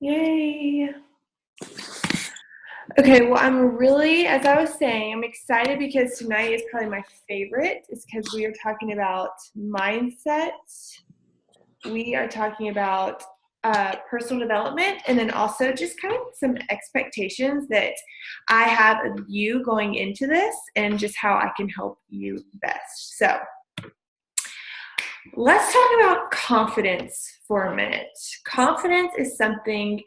Yay. Okay, well, as I was saying, I'm excited because tonight is probably my favorite. It's because we are talking about mindset. We are talking about personal development, and then also just kind of some expectations that I have of you going into this and just how I can help you best. So, let's talk about confidence for a minute. Confidence is something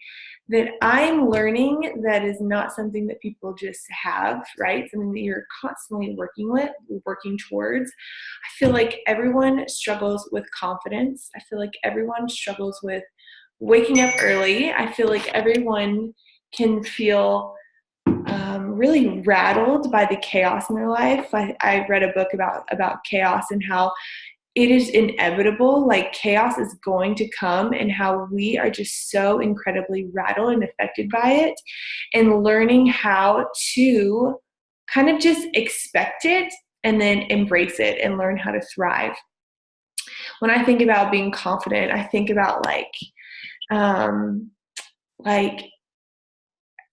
that I'm learning that is not something that people just have, right? Something that you're constantly working towards. I feel like everyone struggles with confidence. I feel like everyone struggles with waking up early. I feel like everyone can feel really rattled by the chaos in their life. I read a book about chaos and how it is inevitable, like chaos is going to come, and how we are just so incredibly rattled and affected by it, and learning how to kind of just expect it and then embrace it and learn how to thrive. When I think about being confident, I think about um, like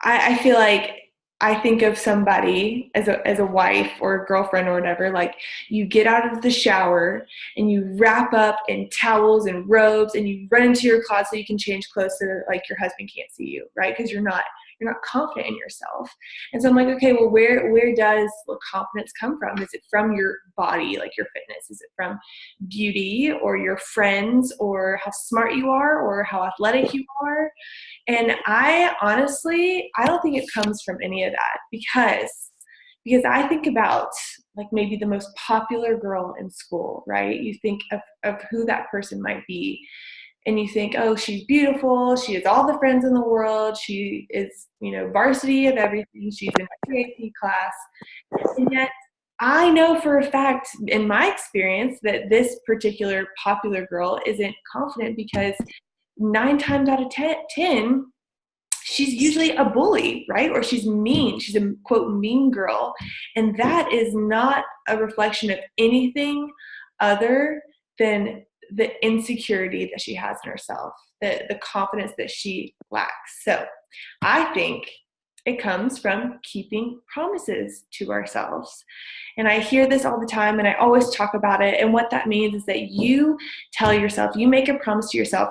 I feel like I think of somebody as a wife or a girlfriend or whatever, like you get out of the shower and you wrap up in towels and robes and you run into your closet so you can change clothes so that like your husband can't see you, right? Because you're not confident in yourself. And so I'm like, okay, well, where does the confidence come from? Is it from your body, like your fitness? Is it from beauty or your friends or how smart you are or how athletic you are? And I don't think it comes from any of that because I think about like maybe the most popular girl in school, right? You think of who that person might be, and you think, oh, she's beautiful, she has all the friends in the world, she is, varsity of everything, she's in my AP class. And yet I know for a fact in my experience that this particular popular girl isn't confident because 9 times out of 10, she's usually a bully, right? Or she's mean. She's a quote mean girl. And that is not a reflection of anything other than the insecurity that she has in herself, the confidence that she lacks. So I think it comes from keeping promises to ourselves. And I hear this all the time and I always talk about it. And what that means is that you tell yourself, you make a promise to yourself,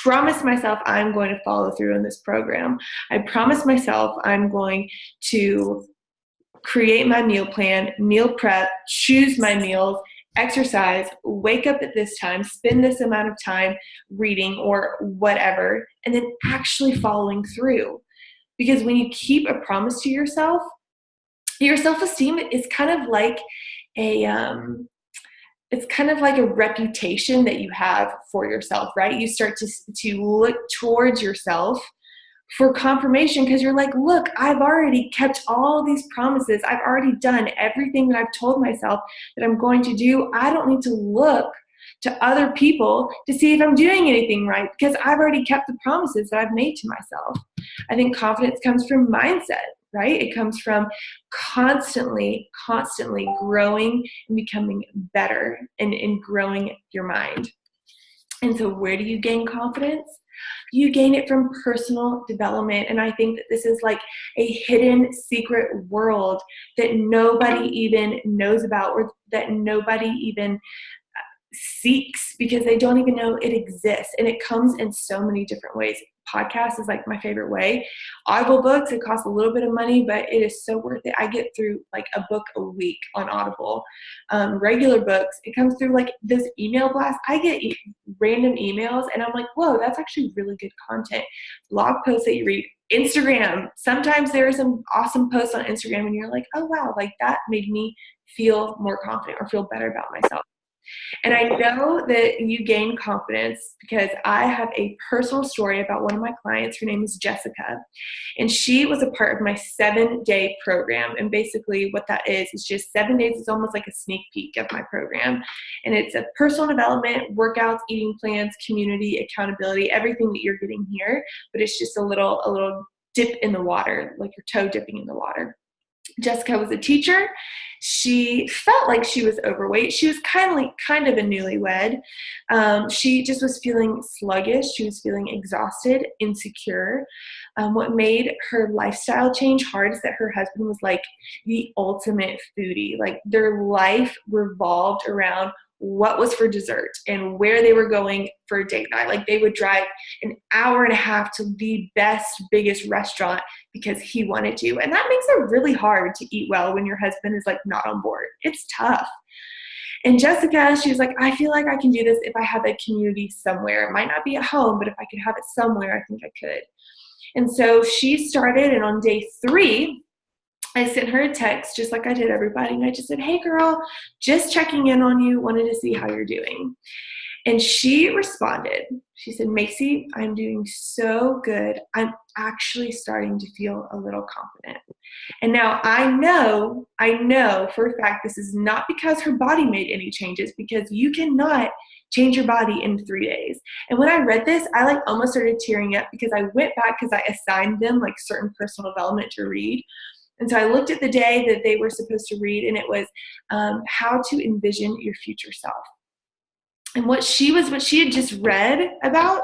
promise myself I'm going to follow through in this program. I promise myself I'm going to create my meal plan, meal prep, choose my meals, exercise, wake up at this time, spend this amount of time reading or whatever, and then actually following through. Because when you keep a promise to yourself, your self-esteem is kind of like a it's kind of like a reputation that you have for yourself, right? You start to look towards yourself for confirmation because you're like, look, I've already kept all these promises. I've already done everything that I've told myself that I'm going to do. I don't need to look to other people to see if I'm doing anything right because I've already kept the promises that I've made to myself. I think confidence comes from mindset, right? It comes from constantly growing and becoming better and growing your mind. And so where do you gain confidence? You gain it from personal development. And I think that this is like a hidden secret world that nobody even knows about or that nobody even seeks because they don't even know it exists. And it comes in so many different ways. Podcast is like my favorite way. Audible books, it costs a little bit of money, but it is so worth it. I get through like a book a week on Audible. Regular books, it comes through like this email blast. I get random emails and I'm like, whoa, that's actually really good content. Blog posts that you read. Instagram, sometimes there are some awesome posts on Instagram and you're like, oh wow, like that made me feel more confident or feel better about myself. And I know that you gain confidence because I have a personal story about one of my clients. Her name is Jessica. And she was a part of my 7-day program. And basically what that is just 7 days. It's almost like a sneak peek of my program. And it's a personal development, workouts, eating plans, community, accountability, everything that you're getting here. But it's just a little dip in the water, like your toe dipping in the water. Jessica was a teacher. She felt like she was overweight. She was kind of a newlywed. She just was feeling sluggish. She was feeling exhausted, insecure. What made her lifestyle change hard is that her husband was like the ultimate foodie. Like their life revolved around what was for dessert and where they were going for a date night. Like they would drive an hour and a half to the best, biggest restaurant because he wanted to. And that makes it really hard to eat well when your husband is like not on board. It's tough. And Jessica, she was like, I feel like I can do this if I have a community somewhere. It might not be at home, but if I could have it somewhere, I think I could. And so she started, and on day 3, I sent her a text just like I did everybody. And I just said, hey girl, just checking in on you, wanted to see how you're doing. And she responded. She said, Macy, I'm doing so good. I'm actually starting to feel a little confident. And now I know for a fact this is not because her body made any changes, because you cannot change your body in 3 days. And when I read this, I like almost started tearing up because I went back because I assigned them like certain personal development to read. And so I looked at the day that they were supposed to read, and it was how to envision your future self. And what she had just read about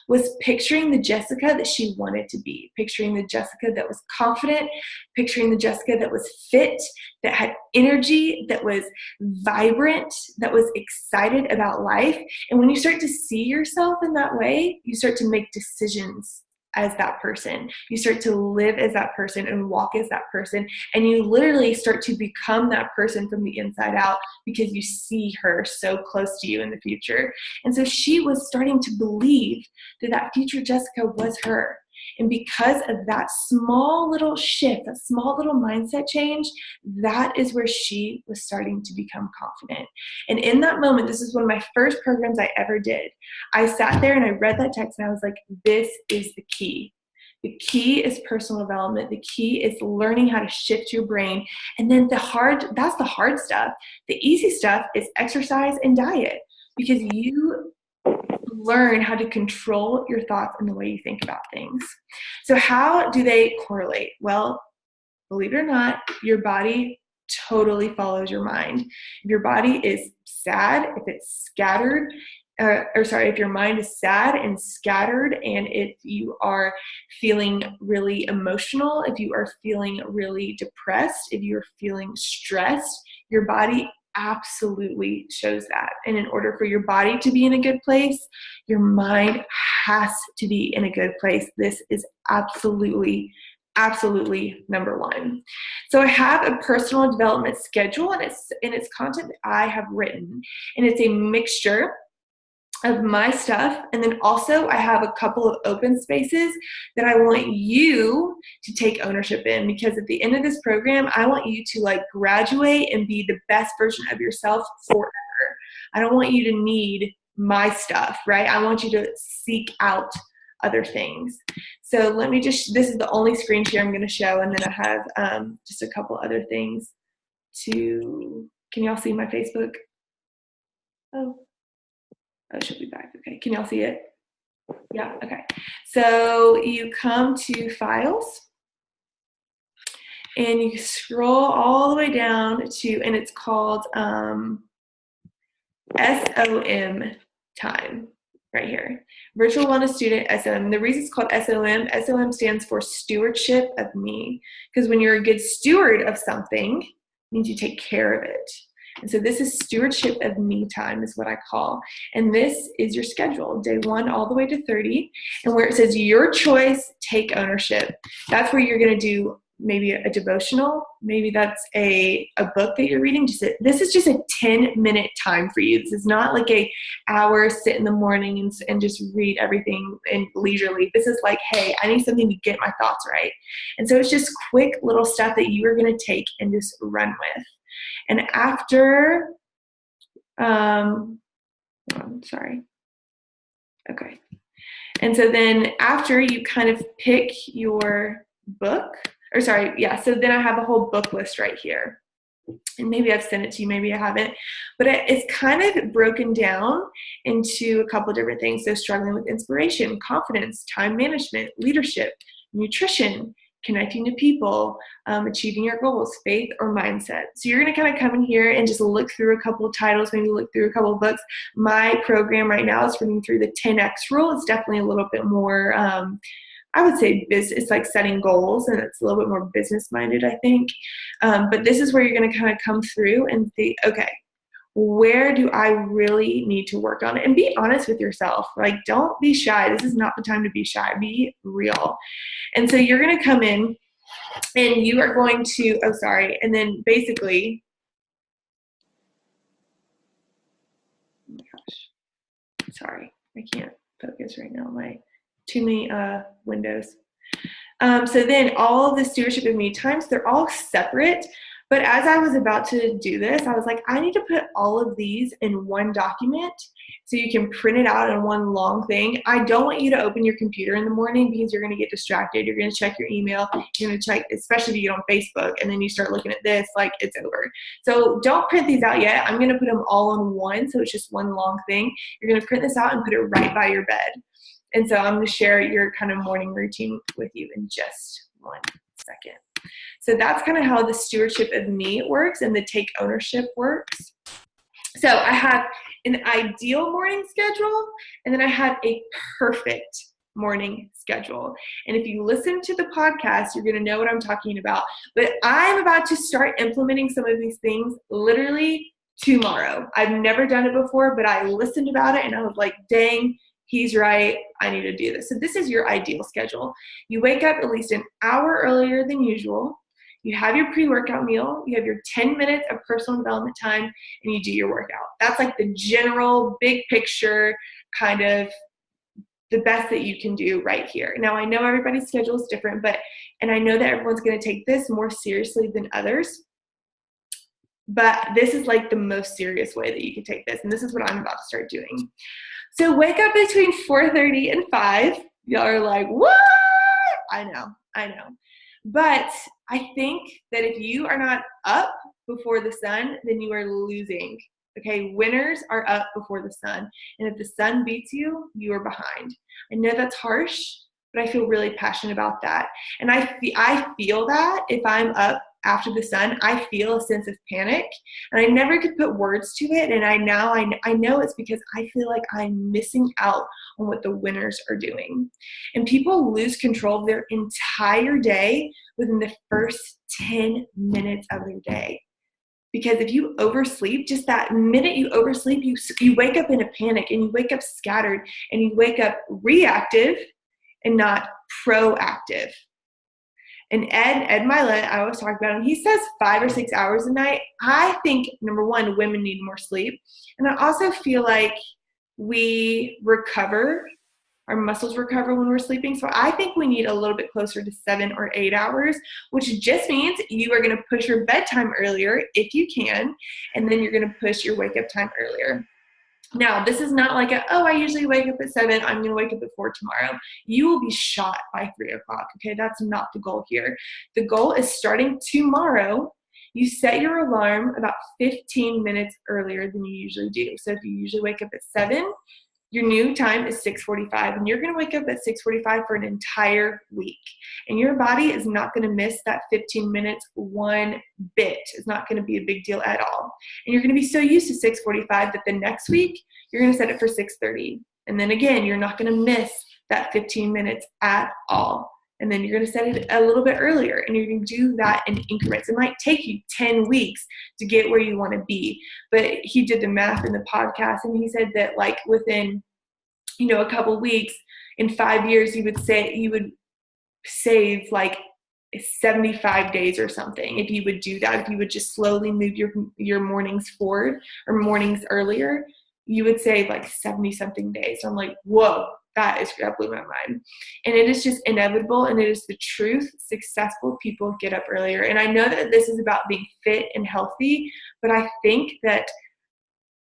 was picturing the Jessica that she wanted to be, picturing the Jessica that was confident, picturing the Jessica that was fit, that had energy, that was vibrant, that was excited about life. And when you start to see yourself in that way, you start to make decisions as that person. You start to live as that person and walk as that person. And you literally start to become that person from the inside out because you see her so close to you in the future. And so she was starting to believe that that future Jessica was her. And because of that small little shift, that small little mindset change, that is where she was starting to become confident. And in that moment, this is one of my first programs I ever did. I sat there and I read that text and I was like, this is the key. The key is personal development. The key is learning how to shift your brain. And then that's the hard stuff. The easy stuff is exercise and diet, because you learn how to control your thoughts and the way you think about things. So how do they correlate? Well, believe it or not, your body totally follows your mind. If your body is sad, if it's scattered, if your mind is sad and scattered, and if you are feeling really emotional, if you are feeling really depressed, if you're feeling stressed, your body absolutely shows that. And in order for your body to be in a good place, your mind has to be in a good place. This is absolutely number one. So I have a personal development schedule, and it's content that I have written, and it's a mixture of my stuff. And then also I have a couple of open spaces that I want you to take ownership in, because at the end of this program, I want you to like graduate and be the best version of yourself forever. I don't want you to need my stuff, right? I want you to seek out other things. So this is the only screen share I'm going to show. And then I have just a couple other things can y'all see my Facebook? Oh, it should be back. Okay, can y'all see it? Yeah, okay. So you come to files and you scroll all the way down to, and it's called SOM time right here. Virtual Wellness Student SOM. The reason it's called SOM stands for stewardship of me, because when you're a good steward of something, it means you take care of it. And so this is stewardship of me time is what I call. And this is your schedule, day 1 all the way to 30. And where it says your choice, take ownership. That's where you're going to do maybe a devotional. Maybe that's a book that you're reading. This is just a 10-minute time for you. This is not like a hour sit in the morning and just read everything and leisurely. This is like, hey, I need something to get my thoughts right. And so it's just quick little stuff that you are going to take and just run with. And after, okay. And so then after you kind of pick your book, so then I have a whole book list right here. And maybe I've sent it to you, maybe I haven't, but it's kind of broken down into a couple of different things. So struggling with inspiration, confidence, time management, leadership, nutrition, connecting to people, achieving your goals, faith, or mindset. So you're going to kind of come in here and just look through a couple of titles, maybe look through a couple of books. My program right now is reading through the 10X rule. It's definitely a little bit more, I would say it's like setting goals, and it's a little bit more business minded, I think. But this is where you're going to kind of come through and think, okay, where do I really need to work on it? And be honest with yourself. Like, don't be shy. This is not the time to be shy. Be real. And so you're going to come in and you are going to, and then basically, oh my gosh, sorry, I can't focus right now. Too many windows. So then all of the stewardship of me times, they're all separate. But as I was about to do this, I was like, I need to put all of these in one document so you can print it out in one long thing. I don't want you to open your computer in the morning because you're going to get distracted. You're going to check your email. You're going to check, especially if you get on Facebook, and then you start looking at this, like it's over. So don't print these out yet. I'm going to put them all in one, so it's just one long thing. You're going to print this out and put it right by your bed. And so I'm going to share your kind of morning routine with you in just 1 second. So that's kind of how the stewardship of me works and the take ownership works. So I have an ideal morning schedule, and then I have a perfect morning schedule. And if you listen to the podcast, you're going to know what I'm talking about. But I'm about to start implementing some of these things literally tomorrow. I've never done it before, but I listened about it and I was like, dang, he's right. I need to do this. So this is your ideal schedule. You wake up at least an hour earlier than usual. You have your pre-workout meal. You have your 10 minutes of personal development time, and you do your workout. That's like the general big picture kind of the best that you can do right here. Now, I know everybody's schedule is different, and I know that everyone's going to take this more seriously than others. But this is like the most serious way that you can take this. And this is what I'm about to start doing. So wake up between 4:30 and 5. Y'all are like, what? I know. But I think that if you are not up before the sun, then you are losing. Okay, winners are up before the sun. And if the sun beats you, you are behind. I know that's harsh, but I feel really passionate about that. And I feel that if I'm up after the sun, I feel a sense of panic, and I never could put words to it. And I know it's because I feel like I'm missing out on what the winners are doing. And people lose control of their entire day within the first 10 minutes of their day. Because if you oversleep, just that minute you oversleep, you wake up in a panic, and you wake up scattered, and you wake up reactive and not proactive. And Ed Milet, I always talk about him, he says 5 or 6 hours a night. I think, number one, women need more sleep. And I also feel like we recover, our muscles recover when we're sleeping. So I think we need a little bit closer to 7 or 8 hours, which just means you are going to push your bedtime earlier if you can, and then you're going to push your wake up time earlier. Now, this is not like I usually wake up at 7, I'm going to wake up at 4 tomorrow. You will be shot by 3 o'clock, okay? That's not the goal here. The goal is starting tomorrow, you set your alarm about 15 minutes earlier than you usually do. So if you usually wake up at 7, your new time is 6:45, and you're going to wake up at 6:45 for an entire week. And your body is not going to miss that 15 minutes one bit. It's not going to be a big deal at all. And you're going to be so used to 6:45 that the next week, you're going to set it for 6:30. And then again, you're not going to miss that 15 minutes at all. And then you're going to set it a little bit earlier, and you're going to do that in increments. It might take you 10 weeks to get where you want to be. But he did the math in the podcast, and he said that like within, a couple weeks, in 5 years, you would save like 75 days or something if you would do that. If you would just slowly move your mornings forward or mornings earlier, you would save like 70 something days. So I'm like, whoa. That blew my mind. And it is just inevitable, and it is the truth. Successful people get up earlier. And I know that this is about being fit and healthy, but I think that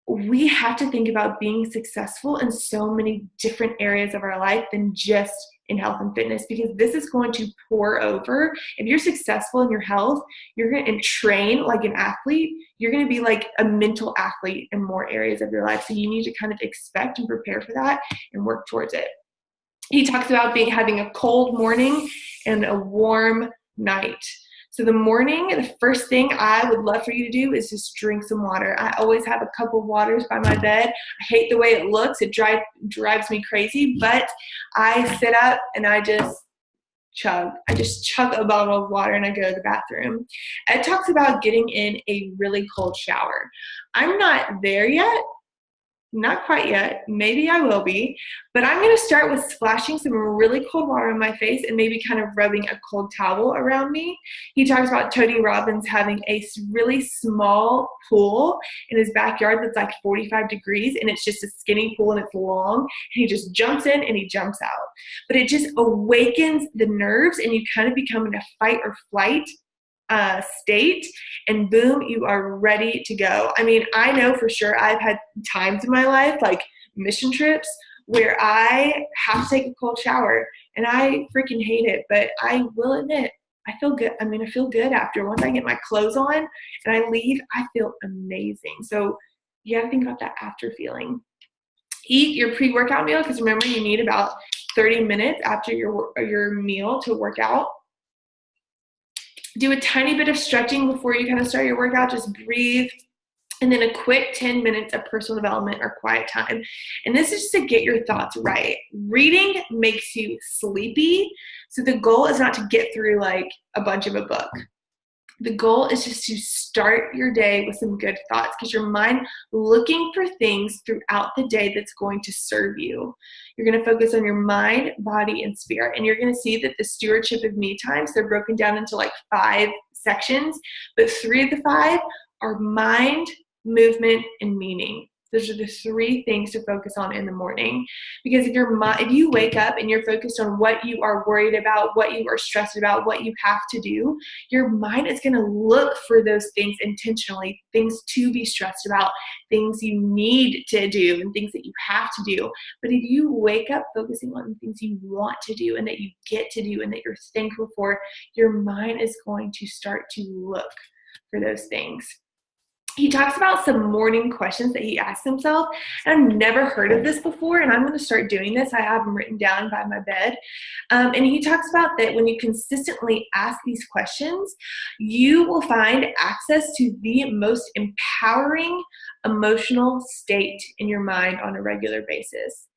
we have to think about being successful in so many different areas of our life than just in health and fitness, because this is going to pour over. If you're successful in your health, you're going to train like an athlete, you're going to be like a mental athlete in more areas of your life. So you need to kind of expect and prepare for that and work towards it. He talks about having a cold morning and a warm night. So the morning, the first thing I would love for you to do is just drink some water. I always have a cup of waters by my bed. I hate the way it looks. It drives me crazy, but I sit up and I just chug. I just chug a bottle of water and I go to the bathroom. It talks about getting in a really cold shower. I'm not there yet. Not quite yet. Maybe I will be. But I'm going to start with splashing some really cold water on my face and maybe kind of rubbing a cold towel around me. He talks about Tony Robbins having a really small pool in his backyard that's like 45 degrees, and it's just a skinny pool and it's long. And he just jumps in and he jumps out. But it just awakens the nerves and you kind of become in a fight or flight state, and boom, you are ready to go. I mean, I know for sure I've had times in my life, like mission trips, where I have to take a cold shower and I freaking hate it, but I will admit, I feel good. I mean, I feel good after. Once I get my clothes on and I leave, I feel amazing. So you have to think about that after feeling. Eat your pre-workout meal, because remember, you need about 30 minutes after your meal to work out. Do a tiny bit of stretching before you kind of start your workout. Just breathe. And then a quick 10 minutes of personal development or quiet time. And this is just to get your thoughts right. Reading makes you sleepy. So the goal is not to get through like a bunch of a book. The goal is just to start your day with some good thoughts, because your mind looking for things throughout the day that's going to serve you. You're going to focus on your mind, body, and spirit. And you're going to see that the stewardship of me times, they're broken down into like 5 sections, but 3 of the 5 are mind, movement, and meaning. Those are the 3 things to focus on in the morning. Because if you wake up and you're focused on what you are worried about, what you are stressed about, what you have to do, your mind is going to look for those things intentionally, things to be stressed about, things you need to do, and things that you have to do. But if you wake up focusing on the things you want to do and that you get to do and that you're thankful for, your mind is going to start to look for those things. He talks about some morning questions that he asks himself. And I've never heard of this before, and I'm going to start doing this. I have them written down by my bed. And he talks about that when you consistently ask these questions, you will find access to the most empowering emotional state in your mind on a regular basis.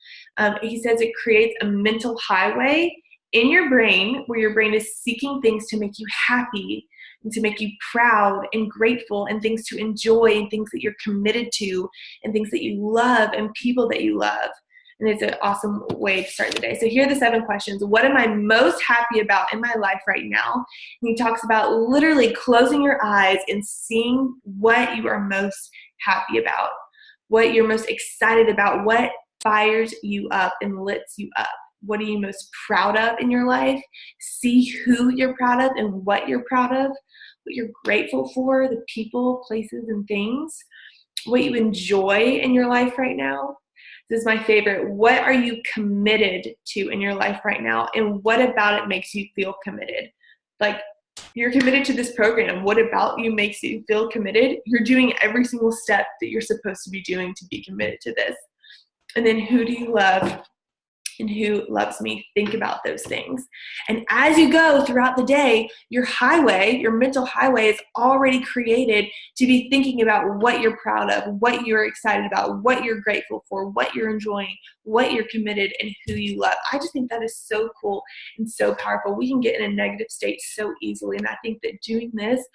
He says it creates a mental highway in your brain where your brain is seeking things to make you happy, and to make you proud and grateful, and things to enjoy, and things that you're committed to, and things that you love, and people that you love. And it's an awesome way to start the day. So here are the 7 questions. What am I most happy about in my life right now? And he talks about literally closing your eyes and seeing what you are most happy about, what you're most excited about, what fires you up and lifts you up. What are you most proud of in your life? See who you're proud of and what you're proud of, what you're grateful for, the people, places, and things, what you enjoy in your life right now. This is my favorite. What are you committed to in your life right now? And what about it makes you feel committed? Like, you're committed to this program. What about you makes you feel committed? You're doing every single step that you're supposed to be doing to be committed to this. And then who do you love? And who loves me? Think about those things. And as you go throughout the day, your highway, your mental highway is already created to be thinking about what you're proud of, what you're excited about, what you're grateful for, what you're enjoying, what you're committed, and who you love. I just think that is so cool and so powerful. We can get in a negative state so easily. And I think that doing this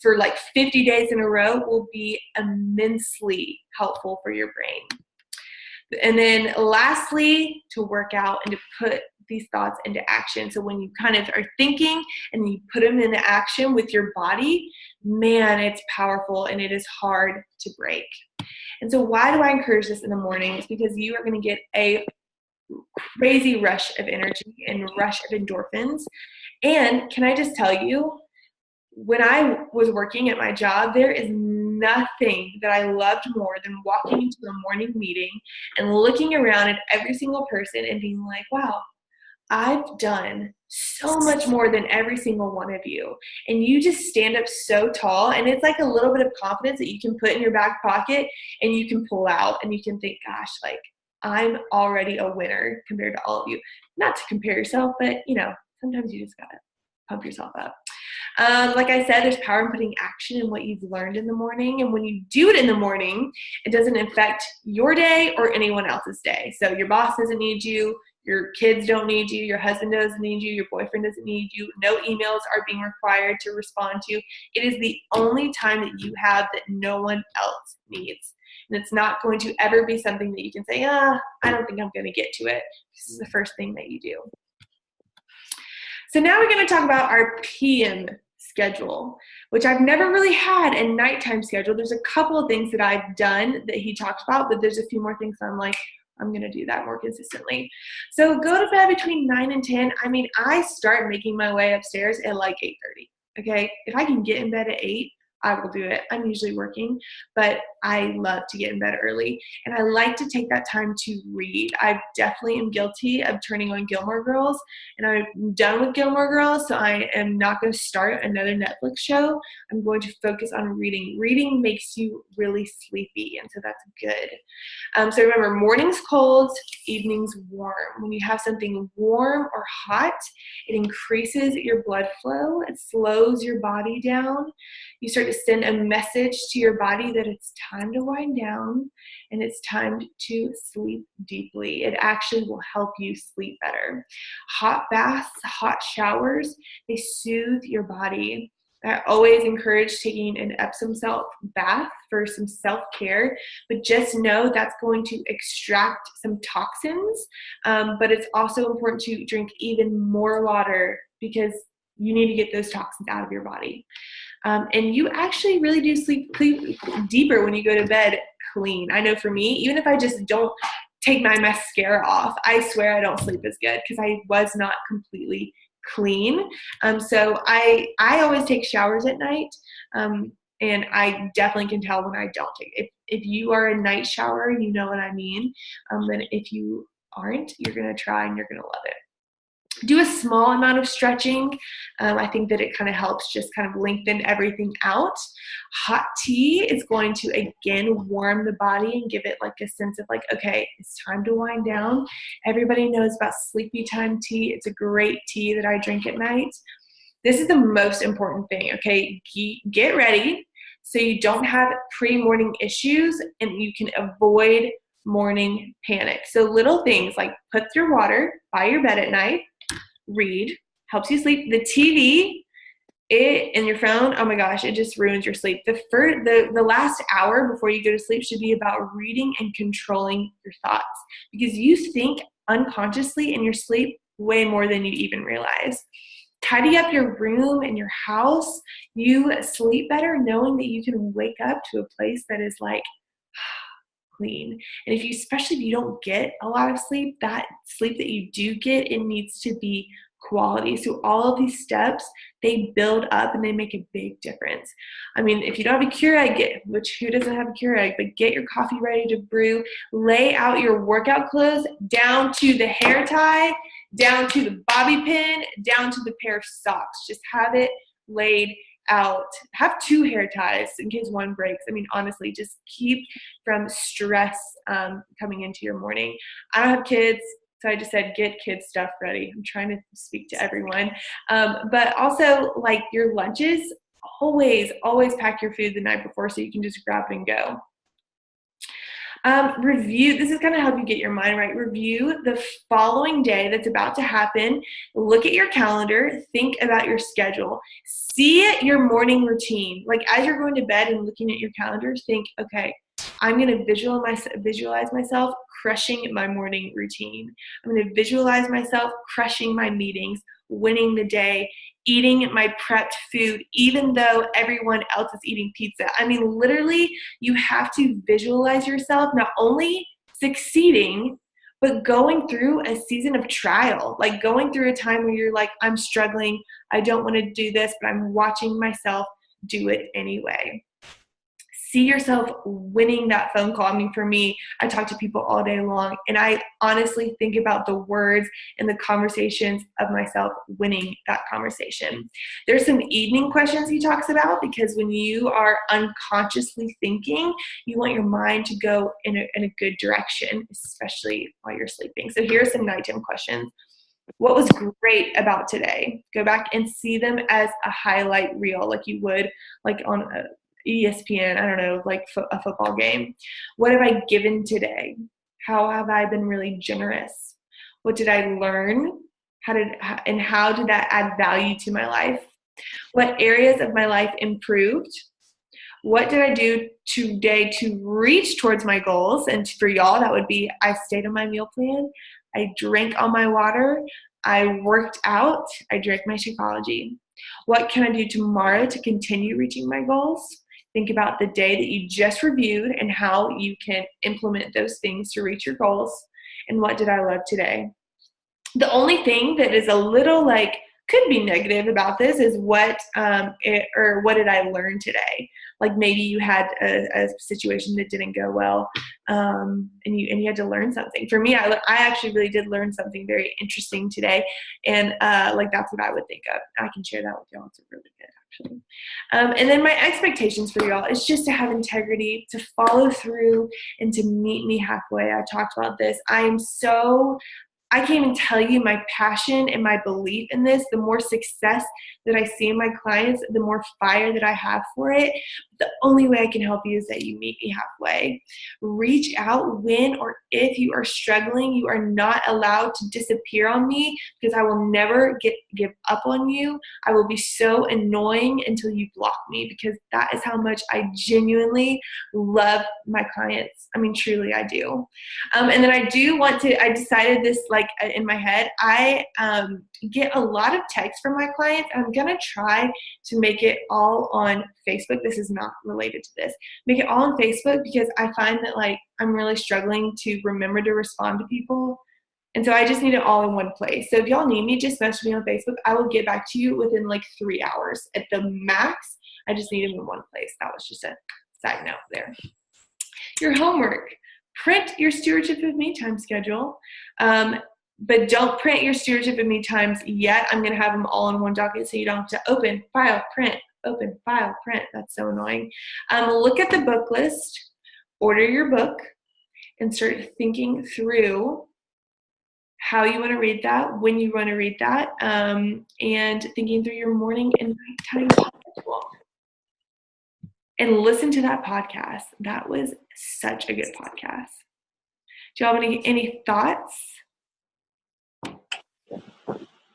for like 50 days in a row will be immensely helpful for your brain. And then lastly, to work out and to put these thoughts into action. So when you kind of are thinking and you put them into action with your body, man, it's powerful and it is hard to break. And so why do I encourage this in the morning? It's because you are going to get a crazy rush of energy and rush of endorphins. And can I just tell you, when I was working at my job, there is nothing that I loved more than walking into a morning meeting and looking around at every single person and being like, wow, I've done so much more than every single one of you. And you just stand up so tall, and it's like a little bit of confidence that you can put in your back pocket and you can pull out and you can think, gosh, like, I'm already a winner compared to all of you. Not to compare yourself, but sometimes you just gotta pump yourself up. Like I said, there's power in putting action in what you've learned in the morning. And when you do it in the morning, it doesn't affect your day or anyone else's day. So your boss doesn't need you. Your kids don't need you. Your husband doesn't need you. Your boyfriend doesn't need you. No emails are being required to respond to. It is the only time that you have that no one else needs. And it's not going to ever be something that you can say, I don't think I'm going to get to it. This is the first thing that you do. So now we're going to talk about our PM schedule, which I've never really had a nighttime schedule. There's a couple of things that I've done that he talked about, but there's a few more things I'm like, I'm going to do that more consistently. So go to bed between 9 and 10. I mean, I start making my way upstairs at like 8:30. Okay. If I can get in bed at 8, I will do it. I'm usually working, but I love to get in bed early. And I like to take that time to read. I definitely am guilty of turning on Gilmore Girls, and I'm done with Gilmore Girls, so I am not going to start another Netflix show. I'm going to focus on reading. Reading makes you really sleepy, and so that's good. So remember, mornings cold, evenings warm. When you have something warm or hot, it increases your blood flow. It slows your body down. You start to send a message to your body that it's time to wind down and it's time to sleep deeply. It actually will help you sleep better. Hot baths, hot showers, they soothe your body. I always encourage taking an Epsom salt bath for some self-care, but just know that's going to extract some toxins, but it's also important to drink even more water because you need to get those toxins out of your body. And you actually really do sleep deeper when you go to bed clean. I know for me, even if I just don't take my mascara off, I swear I don't sleep as good because I was not completely clean. So I always take showers at night, and I definitely can tell when I don't take it. If you are a night shower, you know what I mean. And if you aren't, you're going to try and you're going to love it. Do a small amount of stretching. I think that it kind of helps just kind of lengthen everything out. Hot tea is going to, again, warm the body and give it like a sense of like, okay, it's time to wind down. Everybody knows about sleepy time tea. It's a great tea that I drink at night. This is the most important thing, okay? Get ready so you don't have pre-morning issues and you can avoid morning panic. So little things like put your water by your bed at night. Read, helps you sleep. The TV, and your phone, oh my gosh, it just ruins your sleep. The last hour before you go to sleep should be about reading and controlling your thoughts because you think unconsciously in your sleep way more than you even realize. Tidy up your room and your house. You sleep better knowing that you can wake up to a place that is like clean. And especially if you don't get a lot of sleep, that sleep that you do get, it needs to be quality. So all of these steps, they build up and they make a big difference. I mean, if you don't have a Keurig, which who doesn't have a Keurig, but get your coffee ready to brew, lay out your workout clothes down to the hair tie, down to the bobby pin, down to the pair of socks. Just have it laid out. Have 2 hair ties in case one breaks. I mean, honestly, just keep from stress coming into your morning. I don't have kids, so I just said get kids stuff ready. I'm trying to speak to everyone. But also, like your lunches, always pack your food the night before so you can just grab it and go. Review, this is going to help you get your mind right. Review the following day that's about to happen. Look at your calendar. Think about your schedule. See your morning routine. Like as you're going to bed and looking at your calendar, think, okay, I'm going to visualize myself crushing my morning routine. I'm going to visualize myself crushing my meetings, winning the day, eating my prepped food, even though everyone else is eating pizza. I mean, literally, you have to visualize yourself not only succeeding, but going through a season of trial, like going through a time where you're like, I'm struggling, I don't want to do this, but I'm watching myself do it anyway. See yourself winning that phone call. I mean, for me, I talk to people all day long, and I honestly think about the words and the conversations of myself winning that conversation. There's some evening questions he talks about because when you are unconsciously thinking, you want your mind to go in a good direction, especially while you're sleeping. So here are some nighttime questions. What was great about today? Go back and see them as a highlight reel, like you would like on ESPN, I don't know, like a football game. What have I given today? How have I been really generous? What did I learn? How did that add value to my life? What areas of my life improved? What did I do today to reach towards my goals? And for y'all, that would be I stayed on my meal plan, I drank all my water, I worked out, I drank my Shakeology. What can I do tomorrow to continue reaching my goals? Think about the day that you just reviewed and how you can implement those things to reach your goals. And what did I love today? The only thing that is a little like could be negative about this is what did I learn today? Like maybe you had a situation that didn't go well, and you had to learn something. For me, I actually really did learn something very interesting today, and like that's what I would think of. I can share that with y'all. It's really good actually. And then my expectations for y'all is just to have integrity, to follow through, and to meet me halfway. I talked about this. I can't even tell you my passion and my belief in this. The more success that I see in my clients, the more fire that I have for it. The only way I can help you is that you meet me halfway. Reach out when or if you are struggling. You are not allowed to disappear on me because I will never give up on you. I will be so annoying until you block me because that is how much I genuinely love my clients. I mean, truly I do. And then I decided this like in my head, I get a lot of texts from my clients. I'm going to try to make it all on Facebook. This is not related to this. Make it all on Facebook because I find that like I'm really struggling to remember to respond to people. And so I just need it all in one place. So if y'all need me, just message me on Facebook. I will get back to you within like 3 hours at the max. I just need them in one place. That was just a side note there. Your homework. Print your Stewardship of Me Time schedule, but don't print your Stewardship of Me times yet. I'm going to have them all in one document so you don't have to open, file, print, open, file, print. That's so annoying. Look at the book list, order your book, and start thinking through how you want to read that, when you want to read that, and thinking through your morning and nighttime schedule. And listen to that podcast. That was such a good podcast. Do y'all have any thoughts?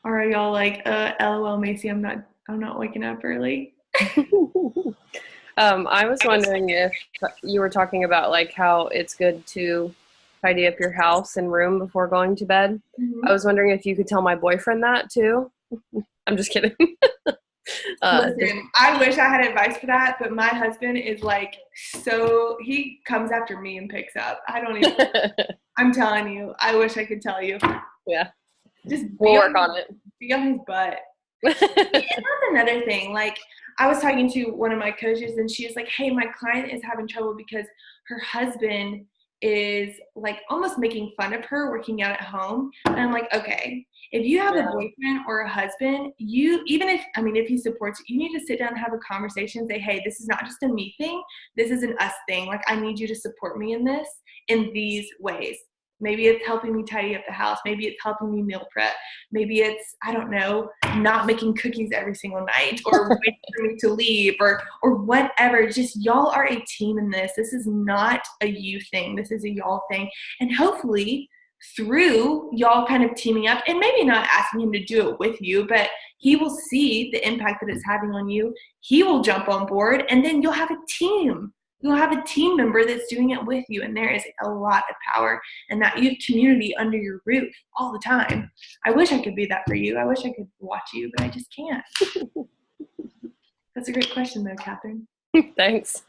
Or are y'all like, LOL, Macy, I'm not waking up early? I was wondering if you were talking about like how it's good to tidy up your house and room before going to bed. Mm-hmm. I was wondering if you could tell my boyfriend that too. I'm just kidding. Listen, I wish I had advice for that, but my husband is like, so he comes after me and picks up. I don't even, I'm telling you, I wish I could tell you. Yeah. Just we'll work on it. Be on his butt. That's another thing. Like, I was talking to one of my coaches and she was like, hey, my client is having trouble because her husband is like almost making fun of her working out at home. And I'm like, okay, if you have a boyfriend or a husband, if he supports you, you need to sit down and have a conversation and say, hey, this is not just a me thing. This is an us thing. Like, I need you to support me in this, in these ways. Maybe it's helping me tidy up the house. Maybe it's helping me meal prep. Maybe it's, I don't know, not making cookies every single night or waiting for me to leave or whatever. Just y'all are a team in this. This is not a you thing. This is a y'all thing. And hopefully through y'all kind of teaming up and maybe not asking him to do it with you, but he will see the impact that it's having on you. He will jump on board and then you'll have a team. You'll have a team member that's doing it with you, and there is a lot of power in that. You have community under your roof all the time. I wish I could be that for you. I wish I could watch you, but I just can't. That's a great question, though, Catherine. Thanks.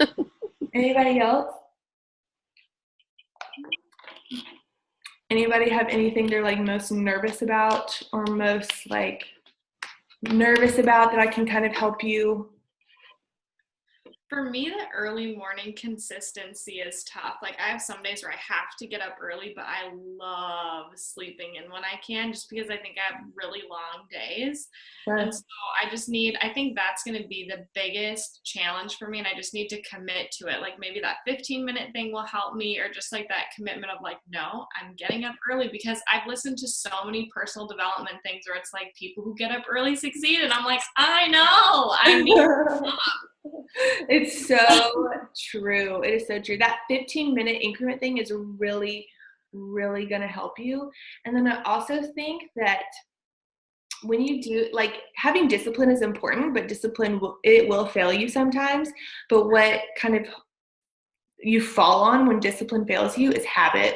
Anybody else? Anybody have anything they're like most nervous about or most like nervous about that I can kind of help you For me, the early morning consistency is tough. Like I have some days where I have to get up early, but I love sleeping in when I can, just because I think I have really long days. Sure. And so I think that's going to be the biggest challenge for me. And I just need to commit to it. Like maybe that 15-minute thing will help me, or just like that commitment of like, no, I'm getting up early, because I've listened to so many personal development things where it's like people who get up early succeed. And I'm like, I know, I need. It's so true. It is so true. That 15-minute increment thing is really, really going to help you. And then I also think that when you do, like, having discipline is important, but discipline will fail you sometimes. But what kind of you fall on when discipline fails you is habit.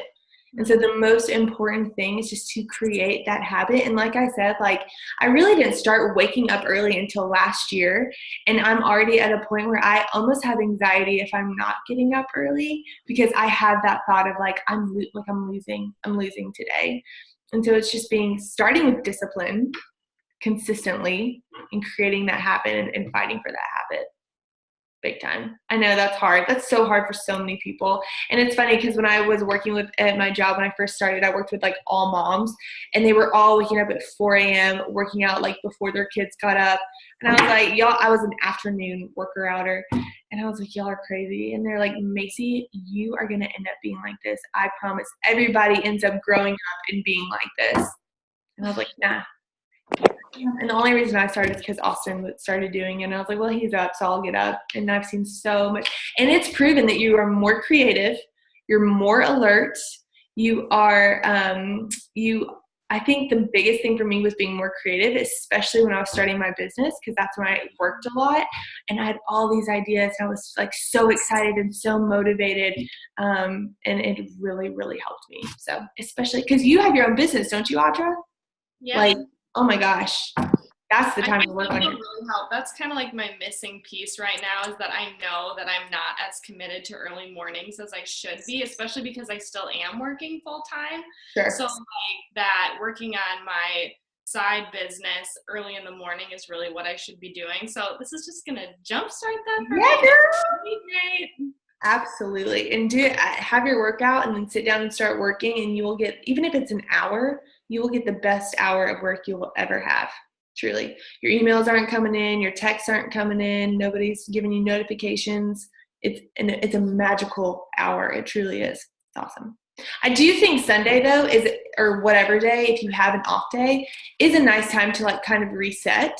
And so the most important thing is just to create that habit. And like I said, like, I really didn't start waking up early until last year. And I'm already at a point where I almost have anxiety if I'm not getting up early, because I have that thought of like, I'm losing today. And so it's just starting with discipline consistently and creating that habit and fighting for that habit. Big time. I know that's hard. That's so hard for so many people. And it's funny because when I was working at my job when I first started, I worked with like all moms, and they were all waking up at 4 a.m. working out like before their kids got up. And I was like, y'all, I was an afternoon worker outer. And I was like, y'all are crazy. And they're like, Macy, you are going to end up being like this. I promise. Everybody ends up growing up and being like this. And I was like, nah. And the only reason I started is because Austin started doing it. And I was like, well, he's up, so I'll get up. And I've seen so much. And it's proven that you are more creative. You're more alert. You are, I think the biggest thing for me was being more creative, especially when I was starting my business, because that's when I worked a lot. And I had all these ideas. And I was like so excited and so motivated. And it really, really helped me. So especially because you have your own business, don't you, Audra? Yeah. Like, oh my gosh, that's the time to work on it. Really help. That's kind of like my missing piece right now, is that I know that I'm not as committed to early mornings as I should be, especially because I still am working full time. Sure. So like that, working on my side business early in the morning is really what I should be doing. So this is just gonna jumpstart that for me. Girl. Great. Absolutely. And have your workout and then sit down and start working, and you will get, even if it's an hour, you will get the best hour of work you will ever have. Truly. Your emails aren't coming in, your texts aren't coming in, nobody's giving you notifications. It's a magical hour. It truly is. It's awesome. I do think Sunday though or whatever day, if you have an off day, is a nice time to like kind of reset.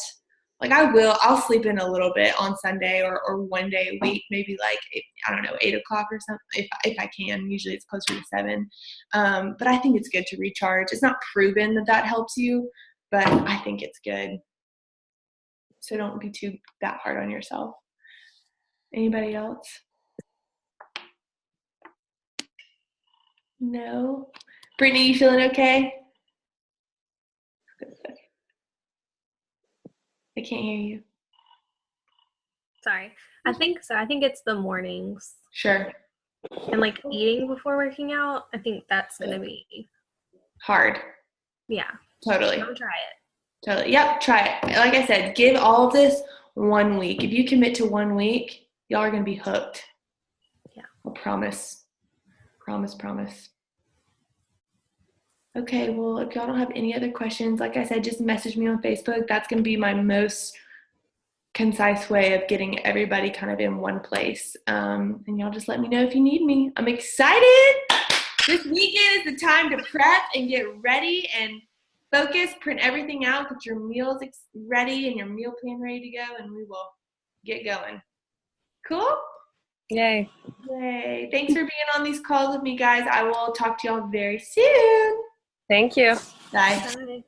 Like I'll sleep in a little bit on Sunday or one day a week, maybe like, 8 o'clock or something, if I can. Usually it's closer to 7. But I think it's good to recharge. It's not proven that helps you, but I think it's good. So don't be that hard on yourself. Anybody else? No? Brittany, you feeling okay? I can't hear you. Sorry. I think so. I think it's the mornings. Sure. And like eating before working out, I think that's going to be hard. Yeah. Totally. Go try it. Totally. Yep, try it. Like I said, give all of this 1 week. If you commit to 1 week, y'all are going to be hooked. Yeah. I promise. Promise. Okay, well, if y'all don't have any other questions, like I said, just message me on Facebook. That's going to be my most concise way of getting everybody kind of in one place. And y'all just let me know if you need me. I'm excited. This weekend is the time to prep and get ready and focus, print everything out, get your meals ready and your meal plan ready to go, and we will get going. Cool? Yay. Thanks for being on these calls with me, guys. I will talk to y'all very soon. Thank you. Bye.